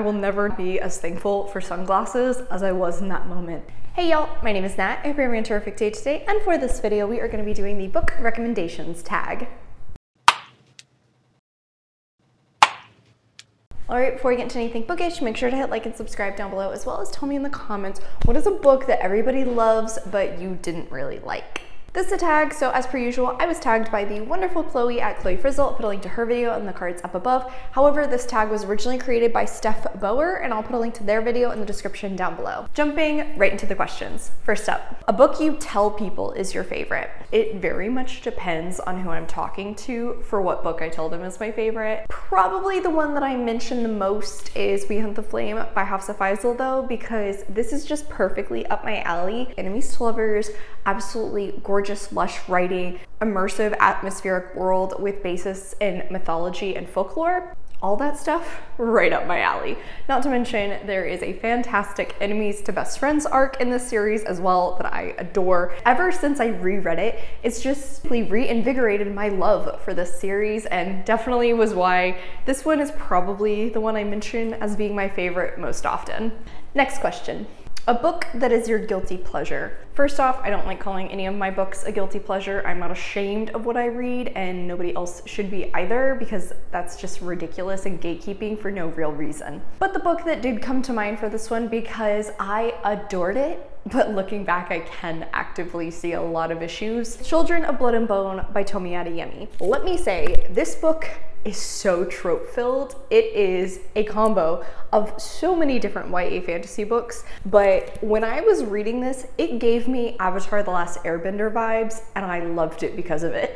will never be as thankful for sunglasses as I was in that moment. Hey y'all, my name is Nat. I hope you're having a terrific day today, and for this video we are going to be doing the book recommendations tag. Alright, before we get into anything bookish, make sure to hit like and subscribe down below, as well as tell me in the comments what is a book that everybody loves but you didn't really like. This is a tag, so as per usual, I was tagged by the wonderful Chloe at 𝗖cie _Hitz𝗁𝘁. I'll put a link to her video in the cards up above. However, this tag was originally created by Steph Bower, and I'll put a link to their video in the description down below. Jumping right into the questions. First up, a book you tell people is your favorite. It very much depends on who I'm talking to for what book I tell them is my favorite. Probably the one that I mention the most is We Hunt the Flame by 𝗖cie _Hitz𝗁𝘁 though, because this is just perfectly up my alley. Enemies to lovers, absolutely gorgeous, lush writing, immersive atmospheric world with basis in mythology and folklore. All that stuff right up my alley. Not to mention there is a fantastic enemies to best friends arc in this series as well that I adore. Ever since I reread it, it's just reinvigorated my love for this series, and definitely was why this one is probably the one I mention as being my favorite most often. Next question. A book that is your guilty pleasure. First off, I don't like calling any of my books a guilty pleasure. I'm not ashamed of what I read, and nobody else should be either, because that's just ridiculous and gatekeeping for no real reason. But the book that did come to mind for this one, because I adored it, but looking back, I can actively see a lot of issues. Children of Blood and Bone by Tomi Adeyemi. Let me say, this book is so trope filled. It is a combo of so many different YA fantasy books, but when I was reading this, it gave me Avatar: The Last Airbender vibes, and I loved it because of it.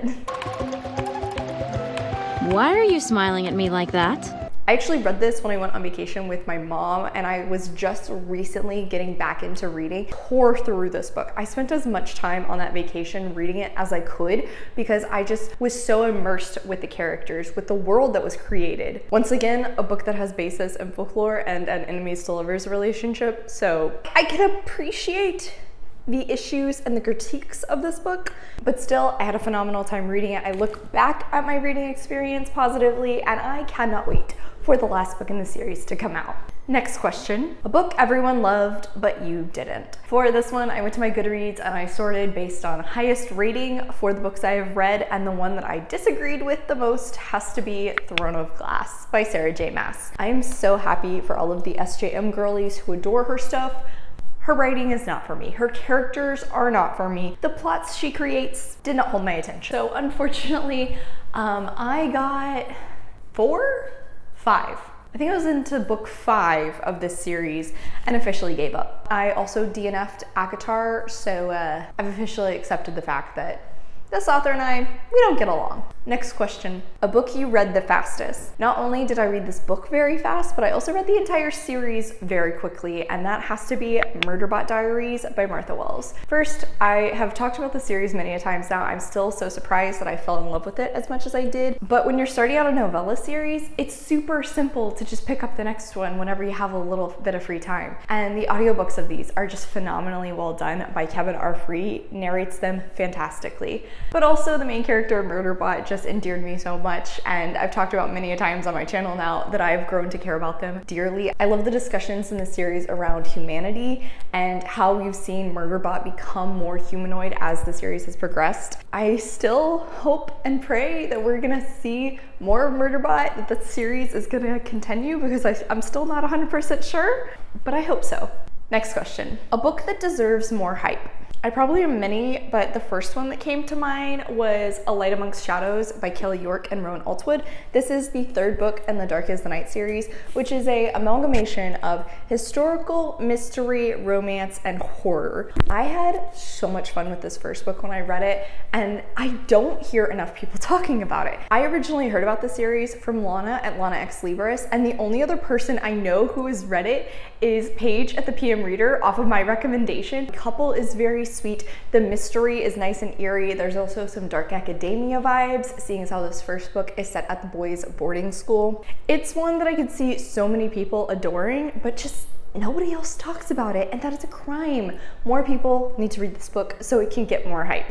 Why are you smiling at me like that? I actually read this when I went on vacation with my mom, and I was just recently getting back into reading. Tore through this book. I spent as much time on that vacation reading it as I could because I just was so immersed with the characters, with the world that was created. Once again, a book that has basis in folklore and an enemies to lovers relationship, so I can appreciate the issues and the critiques of this book, but still I had a phenomenal time reading it. I look back at my reading experience positively, and I cannot wait for the last book in the series to come out. Next question. A book everyone loved but you didn't. For this one, I went to my Goodreads and I sorted based on highest rating for the books I have read, and the one that I disagreed with the most has to be Throne of Glass by Sarah J. Maas. I am so happy for all of the SJM girlies who adore her stuff. Her writing is not for me. Her characters are not for me. The plots she creates did not hold my attention. So unfortunately, I got 5. I think I was into book 5 of this series and officially gave up. I also DNF'd ACOTAR, so I've officially accepted the fact that this author and I, we don't get along. Next question. A book you read the fastest. Not only did I read this book very fast, but I also read the entire series very quickly, and that has to be Murderbot Diaries by Martha Wells. First, I have talked about the series many a times now. I'm still so surprised that I fell in love with it as much as I did. But when you're starting out a novella series, it's super simple to just pick up the next one whenever you have a little bit of free time. And the audiobooks of these are just phenomenally well done by Kevin R. Free, narrates them fantastically. But also the main character, Murderbot, just endeared me so much, and I've talked about many a times on my channel now that I've grown to care about them dearly. I love the discussions in the series around humanity and how we've seen Murderbot become more humanoid as the series has progressed. I still hope and pray that we're gonna see more of Murderbot, that the series is gonna continue, because I'm still not 100% sure, but I hope so. Next question. A book that deserves more hype. I probably have many, but the first one that came to mind was A Light Amongst Shadows by Kelly York and Rowan Altwood. This is the 3rd book in the Dark as the Night series, which is a amalgamation of historical, mystery, romance, and horror. I had so much fun with this first book when I read it, and I don't hear enough people talking about it. I originally heard about the series from Lana at Lana X Libris, and the only other person I know who has read it is Paige at the PM Reader off of my recommendation. The couple is very sweet. The mystery is nice and eerie. There's also some dark academia vibes, seeing as how this first book is set at the boys' boarding school. It's one that I could see so many people adoring, but just nobody else talks about it, and that is a crime. More people need to read this book so it can get more hype.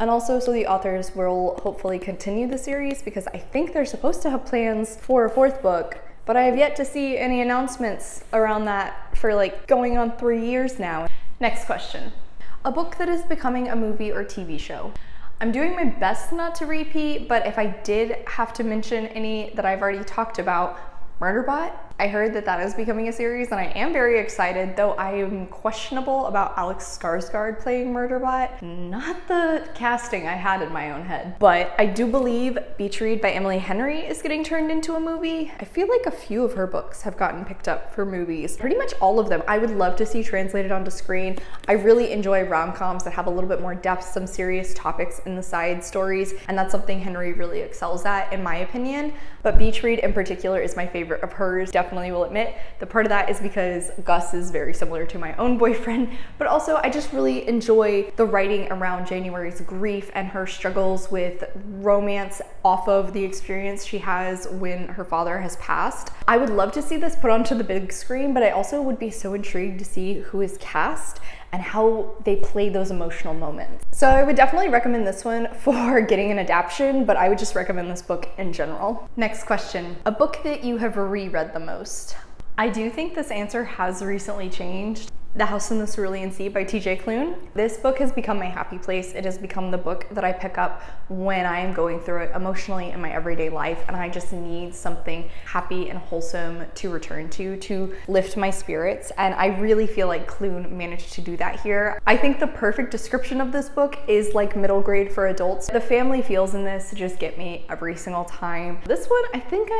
And also, so the authors will hopefully continue the series, because I think they're supposed to have plans for a 4th book, but I have yet to see any announcements around that for like going on 3 years now. Next question. A book that is becoming a movie or TV show. I'm doing my best not to repeat, but if I did have to mention any that I've already talked about, Murderbot. I heard that that is becoming a series and I am very excited, though I am questionable about Alex Skarsgård playing Murderbot. Not the casting I had in my own head. But I do believe Beach Read by Emily Henry is getting turned into a movie. I feel like a few of her books have gotten picked up for movies. Pretty much all of them I would love to see translated onto screen. I really enjoy rom-coms that have a little bit more depth, some serious topics in the side stories, and that's something Henry really excels at in my opinion. But Beach Read in particular is my favorite of hers. Definitely will admit the part of that is because Gus is very similar to my own boyfriend, but also I just really enjoy the writing around January's grief and her struggles with romance off of the experience she has when her father has passed. I would love to see this put onto the big screen, but I also would be so intrigued to see who is cast and how they play those emotional moments. So I would definitely recommend this one for getting an adaptation, but I would just recommend this book in general. Next question, a book that you have reread the most. I do think this answer has recently changed. The House in the Cerulean Sea by T.J. Klune. This book has become my happy place. It has become the book that I pick up when I am going through it emotionally in my everyday life and I just need something happy and wholesome to return to lift my spirits, and I really feel like Klune managed to do that here. I think the perfect description of this book is like middle grade for adults. The family feels in this just get me every single time. This one, I think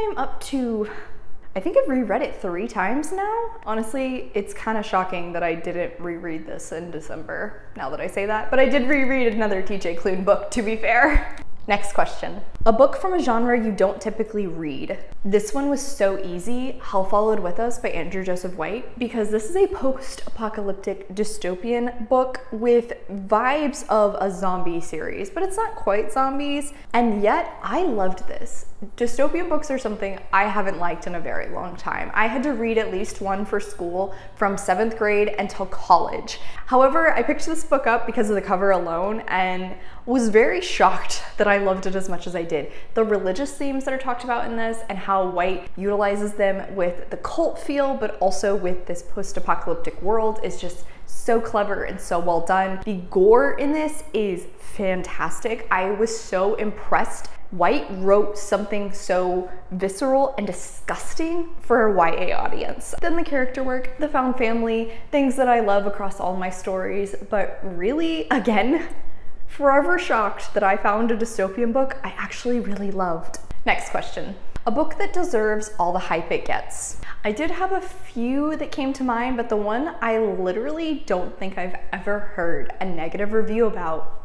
I've reread it 3 times now. Honestly, it's kind of shocking that I didn't reread this in December, now that I say that, but I did reread another TJ Klune book, to be fair. Next question. A book from a genre you don't typically read. This one was so easy, Hell Followed With Us by Andrew Joseph White, because this is a post-apocalyptic dystopian book with vibes of a zombie series, but it's not quite zombies, and yet I loved this. Dystopian books are something I haven't liked in a very long time. I had to read at least one for school from 7th grade until college. However, I picked this book up because of the cover alone and was very shocked that I loved it as much as I did. The religious themes that are talked about in this and how White utilizes them with the cult feel, but also with this post-apocalyptic world is just so clever and so well done. The gore in this is fantastic. I was so impressed. White wrote something so visceral and disgusting for a YA audience. Then the character work, the found family, things that I love across all my stories, but really, again, forever shocked that I found a dystopian book I actually really loved. Next question. A book that deserves all the hype it gets. I did have a few that came to mind, but the one I literally don't think I've ever heard a negative review about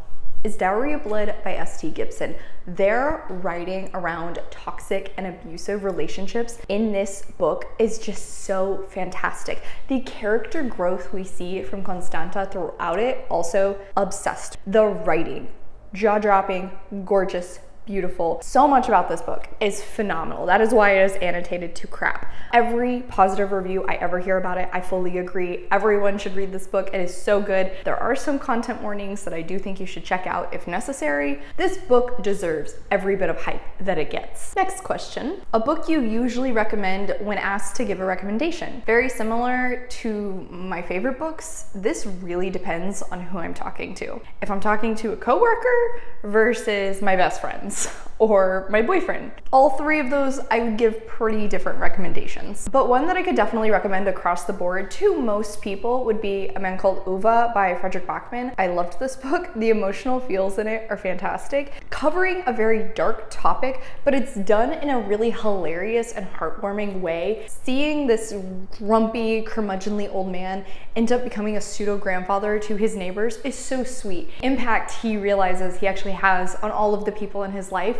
is Daria Blood by S.T. Gibson. Their writing around toxic and abusive relationships in this book is just so fantastic. The character growth we see from Constanta throughout it, also obsessed. The writing, jaw-dropping, gorgeous, beautiful. So much about this book is phenomenal. That is why it is annotated to crap. Every positive review I ever hear about it, I fully agree. Everyone should read this book. It is so good. There are some content warnings that I do think you should check out if necessary. This book deserves every bit of hype that it gets. Next question. A book you usually recommend when asked to give a recommendation. Very similar to my favorite books, this really depends on who I'm talking to. If I'm talking to a coworker versus my best friends, or my boyfriend. All 3 of those I would give pretty different recommendations. But one that I could definitely recommend across the board to most people would be A Man Called Ove by Frederick Backman. I loved this book. The emotional feels in it are fantastic, covering a very dark topic, but it's done in a really hilarious and heartwarming way. Seeing this grumpy, curmudgeonly old man end up becoming a pseudo-grandfather to his neighbors is so sweet. Impact he realizes he actually has on all of the people in his life.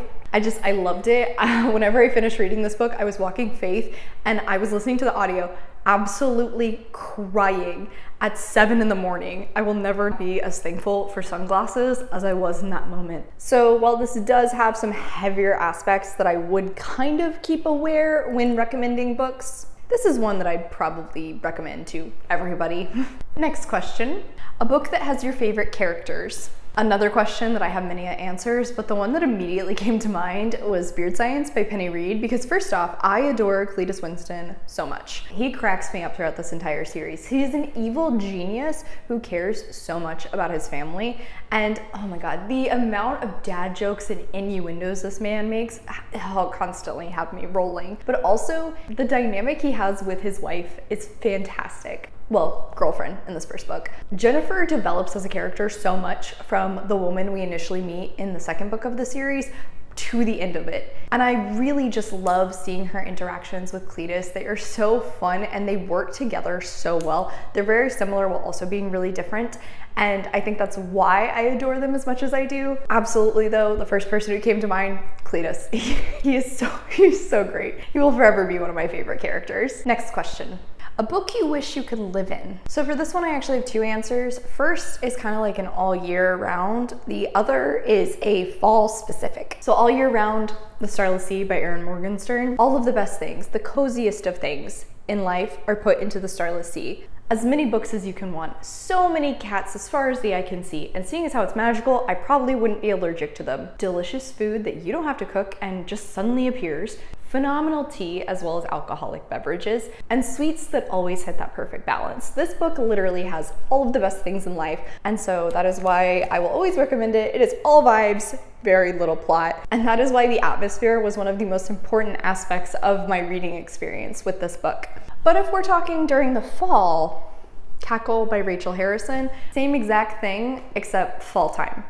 I loved it. Whenever I finished reading this book, I was walking Faith and I was listening to the audio, absolutely crying at 7 in the morning. I will never be as thankful for sunglasses as I was in that moment. So while this does have some heavier aspects that I would kind of keep aware when recommending books, this is one that I'd probably recommend to everybody. Next question. A book that has your favorite characters. Another question that I have many answers, but the one that immediately came to mind was Beard Science by Penny Reed, because first off, I adore 𝗖cieห์so much. He cracks me up throughout this entire series. He is an evil genius who cares so much about his family, and oh my god, the amount of dad jokes and innuendos this man makes, he'll constantly have me rolling. But also, the dynamic he has with his wife is fantastic. Well, girlfriend in this first book. Jennifer develops as a character so much from the woman we initially meet in the second book of the series to the end of it. And I really just love seeing her interactions with Cletus. They are so fun and they work together so well. They're very similar while also being really different. And I think that's why I adore them as much as I do. Absolutely though, the first person who came to mind, Cletus. He's so great. He will forever be one of my favorite characters. Next question. A book you wish you could live in. So for this one, I actually have two answers. First is kind of like an all year round. The other is a fall specific. So all year round, The Starless Sea by Erin Morgenstern. All of the best things, the coziest of things in life are put into The Starless Sea. As many books as you can want, so many cats as far as the eye can see, and seeing as how it's magical, I probably wouldn't be allergic to them. Delicious food that you don't have to cook and just suddenly appears, phenomenal tea as well as alcoholic beverages, and sweets that always hit that perfect balance. This book literally has all of the best things in life, and so that is why I will always recommend it. It is all vibes, very little plot, and that is why the atmosphere was one of the most important aspects of my reading experience with this book. But if we're talking during the fall, Cackle by Rachel Harrison, same exact thing except fall time.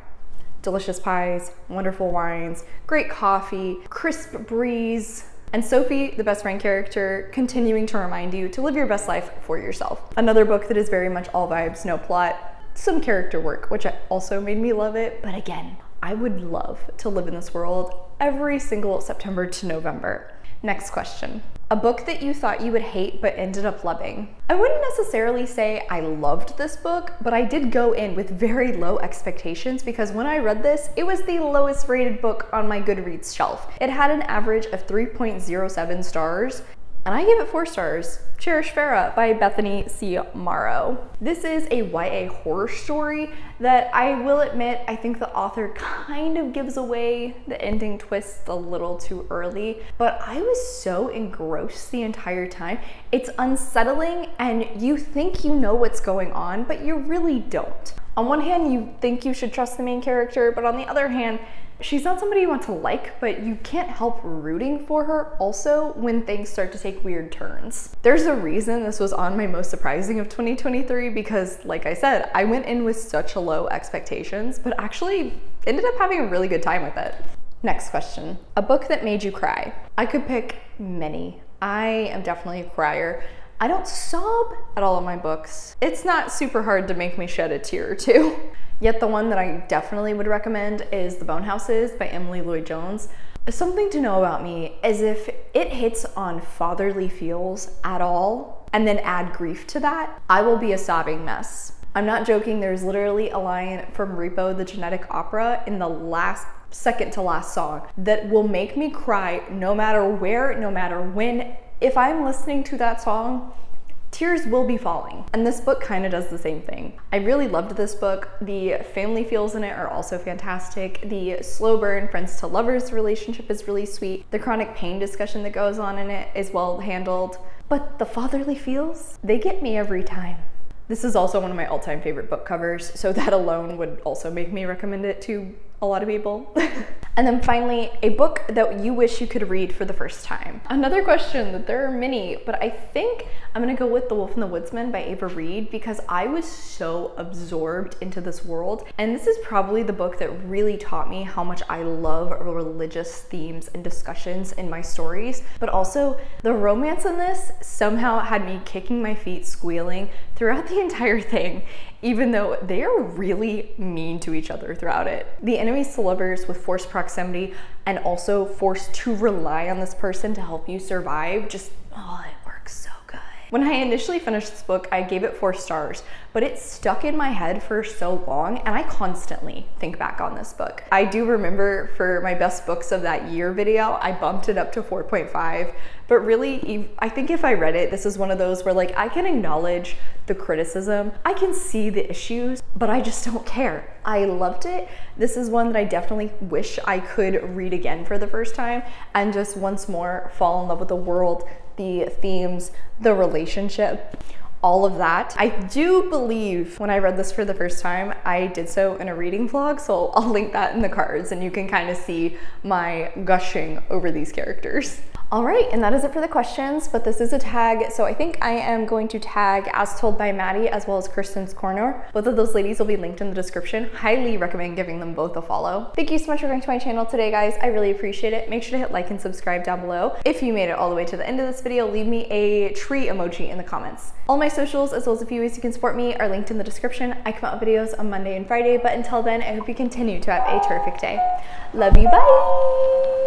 Delicious pies, wonderful wines, great coffee, crisp breeze, and Sophie, the best friend character, continuing to remind you to live your best life for yourself. Another book that is very much all vibes, no plot, some character work, which also made me love it. But again, I would love to live in this world every single September to November. Next question. A book that you thought you would hate but ended up loving. I wouldn't necessarily say I loved this book, but I did go in with very low expectations because when I read this, it was the lowest rated book on my Goodreads shelf. It had an average of 3.07 stars, and I gave it 4 stars. Cherish Farah by Bethany C. Morrow. This is a YA horror story that I will admit, I think the author kind of gives away the ending twist a little too early, but I was so engrossed the entire time. It's unsettling and you think you know what's going on, but you really don't. On one hand, you think you should trust the main character, but on the other hand, she's not somebody you want to like, but you can't help rooting for her also when things start to take weird turns. There's a reason this was on my most surprising of 2023 because, like I said, I went in with such low expectations, but actually ended up having a really good time with it. Next question. A book that made you cry. I could pick many. I am definitely a crier. I don't sob at all of my books. It's not super hard to make me shed a tear or two. Yet the one that I definitely would recommend is The Bone Houses by Emily Lloyd-Jones. Something to know about me is if it hits on fatherly feels at all and then add grief to that, I will be a sobbing mess. I'm not joking, there's literally a line from Repo the Genetic Opera in the second to last song that will make me cry no matter where, no matter when. If I'm listening to that song, tears will be falling. And this book kind of does the same thing. I really loved this book. The family feels in it are also fantastic. The slow burn friends to lovers relationship is really sweet. The chronic pain discussion that goes on in it is well handled. But the fatherly feels, they get me every time. This is also one of my all-time favorite book covers, so that alone would also make me recommend it to a lot of people. And then finally, a book that you wish you could read for the first time. Another question that there are many, but I think I'm gonna go with The Wolf and the Woodsman by Ava Reed because I was so absorbed into this world. And this is probably the book that really taught me how much I love religious themes and discussions in my stories. But also the romance in this somehow had me kicking my feet, squealing throughout the entire thing, even though they are really mean to each other throughout it. The enemies to lovers with forced proximity and also forced to rely on this person to help you survive, just, oh, it works so good. When I initially finished this book, I gave it 4 stars, but it stuck in my head for so long, and I constantly think back on this book. I do remember for my best books of that year video, I bumped it up to 4.5, but really, I think if I read it, this is one of those where like I can acknowledge the criticism, I can see the issues, but I just don't care. I loved it. This is one that I definitely wish I could read again for the first time and just once more fall in love with the world, the themes, the relationship, all of that. I do believe when I read this for the first time, I did so in a reading vlog, so I'll link that in the cards and you can kind of see my gushing over these characters. All right, and that is it for the questions, but this is a tag, so I think I am going to tag As Told by Maddie as well as Kristen's Corner. Both of those ladies will be linked in the description. Highly recommend giving them both a follow. Thank you so much for coming to my channel today, guys. I really appreciate it. Make sure to hit like and subscribe down below. If you made it all the way to the end of this video, leave me a tree emoji in the comments. All my socials, as well as a few ways you can support me, are linked in the description. I come out with videos on Monday and Friday, but until then, I hope you continue to have a terrific day. Love you, bye!